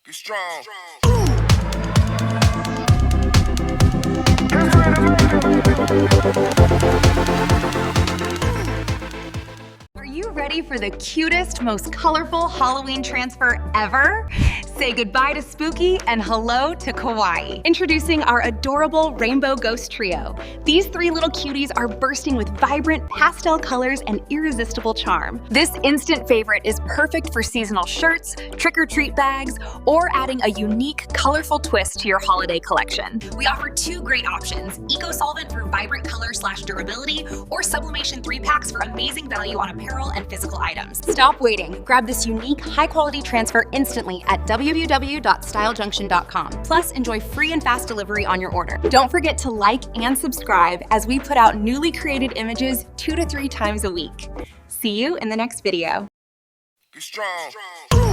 Get strong. Are you ready for the cutest, most colorful Halloween transfer ever? Say goodbye to spooky and hello to kawaii. Introducing our adorable Rainbow Ghost Trio. These three little cuties are bursting with vibrant pastel colors and irresistible charm. This instant favorite is perfect for seasonal shirts, trick-or-treat bags, or adding a unique, colorful twist to your holiday collection. We offer two great options: Eco Solvent for vibrant color/durability, or Sublimation 3-packs for amazing value on apparel and physical items. Stop waiting. Grab this unique, high-quality transfer instantly at www.stylejunction.com. Plus, enjoy free and fast delivery on your order. Don't forget to like and subscribe as we put out newly created images 2 to 3 times a week. See you in the next video. Get strong.